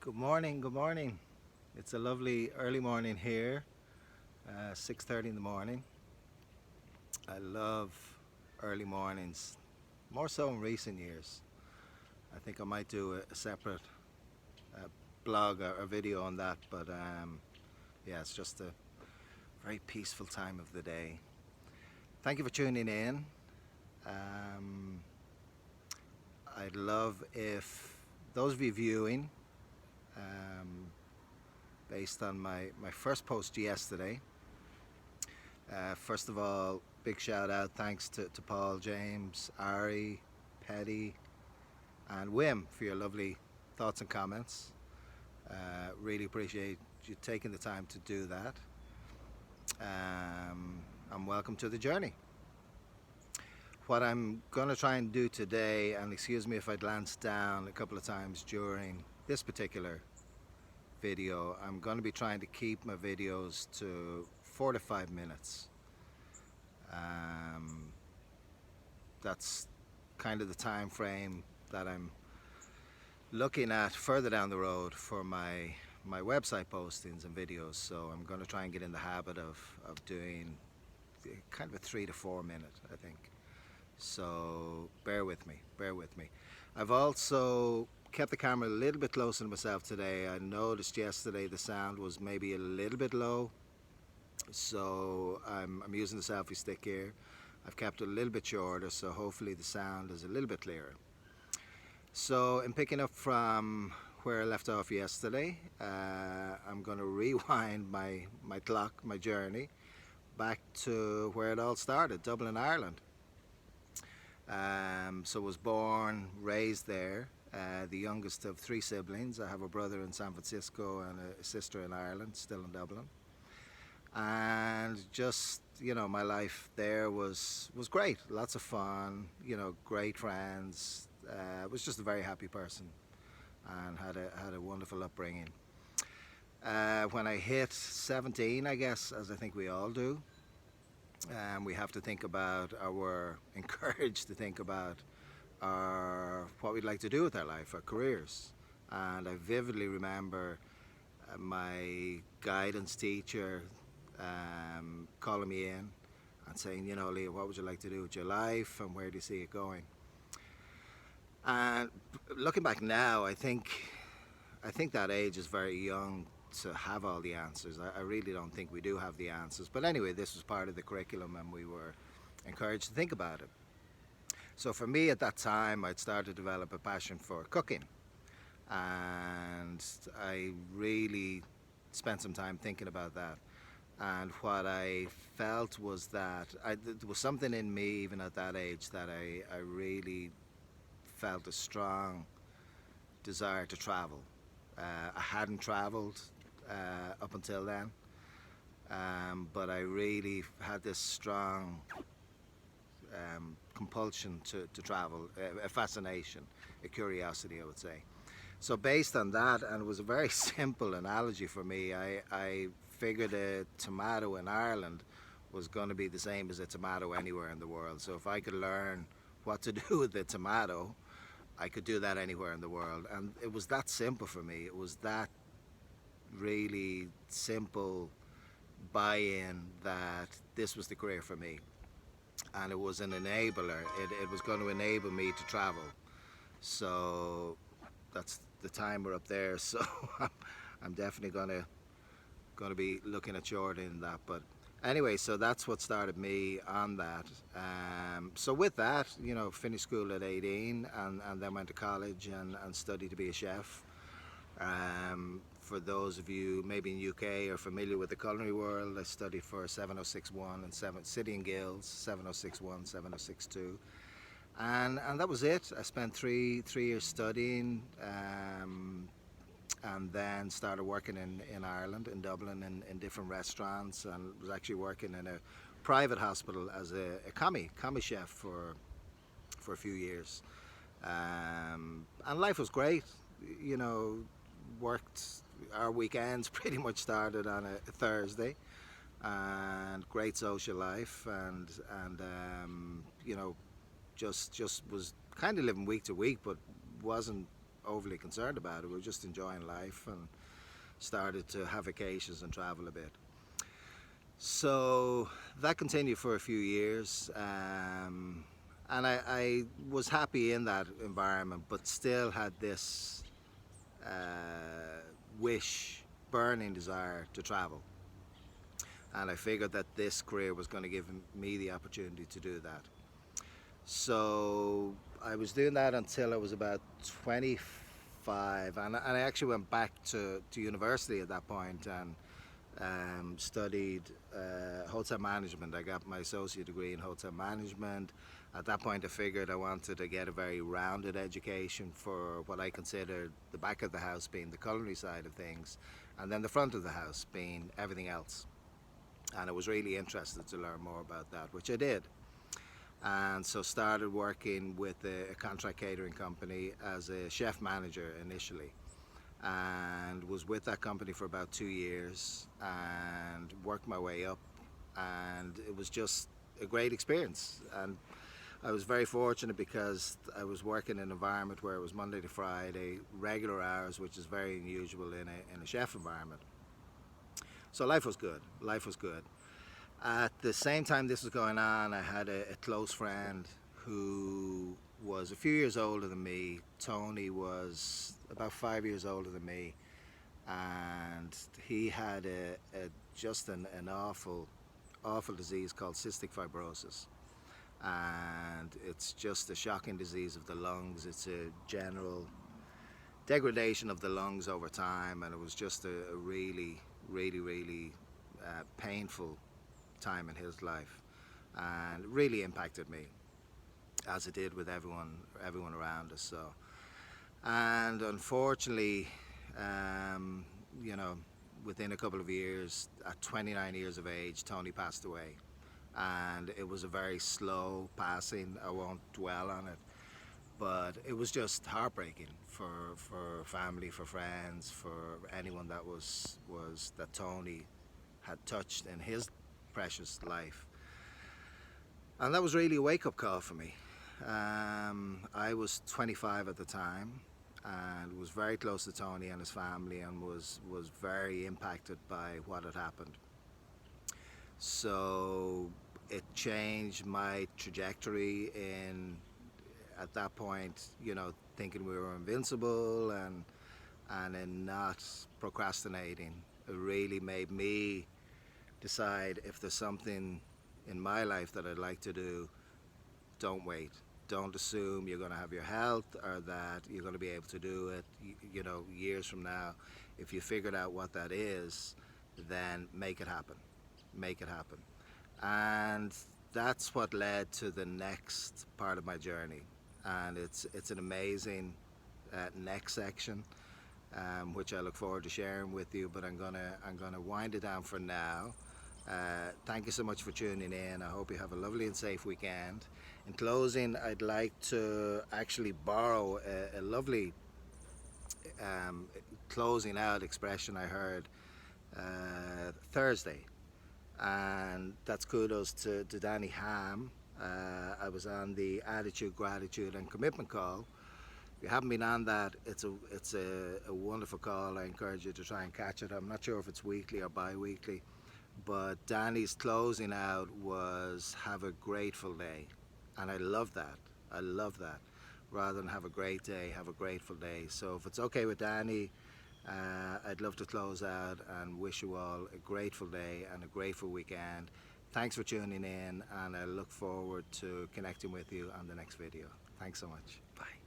Good morning, good morning. It's a lovely early morning here, 6:30 in the morning. I love early mornings, more so in recent years. I think I might do a separate uh, blog or video on that, but yeah, it's just a very peaceful time of the day. Thank you for tuning in. Um, I'd love if those of you viewing, um, based on my first post yesterday. First of all, big shout out, thanks to Paul, James, Ari, Petty, and Wim for your lovely thoughts and comments. Really appreciate you taking the time to do that. And welcome to the journey. What I'm going to try and do today, and excuse me if I glance down a couple of times during this particular video, I'm going to be trying to keep my videos to 4 to 5 minutes. Um, that's kind of the time frame that I'm looking at further down the road for my website postings and videos. So I'm going to try and get in the habit of doing kind of a 3 to 4 minute, I think. So bear with me, bear with me. I've also kept the camera a little bit closer to myself today. I noticed yesterday the sound was maybe a little bit low, so I'm using the selfie stick here. I've kept it a little bit shorter, so hopefully the sound is a little bit clearer. So in picking up from where I left off yesterday, I'm going to rewind my clock, my journey, back to where it all started, Dublin, Ireland. So I was born, raised there, the youngest of three siblings. I have a brother in San Francisco and a sister in Ireland, still in Dublin. And just, my life there was great, lots of fun, great friends. Was just a very happy person and had a wonderful upbringing. When I hit 17, I guess, as I think we all do, we have to think about, or we're encouraged to think about what we'd like to do with our life, our careers. And I vividly remember my guidance teacher calling me in and saying, Leah, what would you like to do with your life and where do you see it going? And looking back now, I think that age is very young to have all the answers. I really don't think we do have the answers. But anyway, this was part of the curriculum and we were encouraged to think about it. So for me at that time, I'd started to develop a passion for cooking. And I really spent some time thinking about that. And what I felt was that there was something in me, even at that age, that I really felt a strong desire to travel. I hadn't traveled up until then, but I really had this strong compulsion to travel, a fascination, a curiosity, I would say. So based on that, and it was a very simple analogy for me, I figured a tomato in Ireland was going to be the same as a tomato anywhere in the world. So if I could learn what to do with the tomato, I could do that anywhere in the world. And it was that simple for me. It was that really simple buy-in that this was the career for me. And it was an enabler. It was going to enable me to travel. So that's the timer up there. So I'm definitely going to be looking at Jordan in that. But anyway, so that's what started me on that. So with that, finished school at 18 and then went to college and studied to be a chef. For those of you maybe in UK are familiar with the culinary world, I studied for 7061 and City and Guilds, 7061, 7062. And that was it. I spent three years studying, and then started working in Ireland, in Dublin, in different restaurants, and was actually working in a private hospital as a commis chef for a few years. And life was great. Worked our weekends pretty much started on a Thursday, and great social life, and just was kind of living week to week, but wasn't overly concerned about it. We were just enjoying life and started to have vacations and travel a bit. So that continued for a few years, and I was happy in that environment, but still had this wish, burning desire to travel. And I figured that this career was going to give me the opportunity to do that. So I was doing that until I was about 25, and I actually went back to university at that point and studied hotel management. I got my associate degree in hotel management. At that point I figured I wanted to get a very rounded education for what I considered the back of the house being the culinary side of things, and then the front of the house being everything else. And I was really interested to learn more about that, which I did. And so started working with a contract catering company as a chef manager initially, and was with that company for about 2 years and worked my way up, and it was just a great experience. And I was very fortunate because I was working in an environment where it was Monday to Friday, regular hours, which is very unusual in a chef environment. So life was good. Life was good. At the same time this was going on, I had a close friend who was a few years older than me. Tony was about 5 years older than me, and he had just an awful disease called cystic fibrosis. And it's just a shocking disease of the lungs. It's a general degradation of the lungs over time, and it was just a really painful time in his life, and really impacted me, as it did with everyone around us. So, and unfortunately, you know, within a couple of years, at 29 years of age, Tony passed away, and it was a very slow passing. I won't dwell on it, but it was just heartbreaking for family, for friends, for anyone that was that Tony had touched in his precious life. And that was really a wake-up call for me. I was 25 at the time and was very close to Tony and his family, and was very impacted by what had happened. So it changed my trajectory in, at that point, you know, thinking we were invincible, and in not procrastinating. It really made me decide, if there's something in my life that I'd like to do, don't wait. Don't assume you're going to have your health or that you're going to be able to do it, you know, years from now. If you figured out what that is, then make it happen. Make it happen. And that's what led to the next part of my journey. And it's an amazing next section, which I look forward to sharing with you. But I'm gonna wind it down for now. Thank you so much for tuning in. I hope you have a lovely and safe weekend. In closing, I'd like to actually borrow a lovely closing out expression I heard Thursday, and that's kudos to Danny Ham. I was on the Attitude, Gratitude and Commitment call. If you haven't been on that, it's a wonderful call. I encourage you to try and catch it. I'm not sure if it's weekly or bi-weekly, but Danny's closing out was "Have a grateful day," and I love that. I love that. Rather than "Have a great day," have a grateful day. So if it's okay with Danny, I'd love to close out and wish you all a grateful day and a grateful weekend. Thanks for tuning in, and I look forward to connecting with you on the next video. Thanks so much. Bye.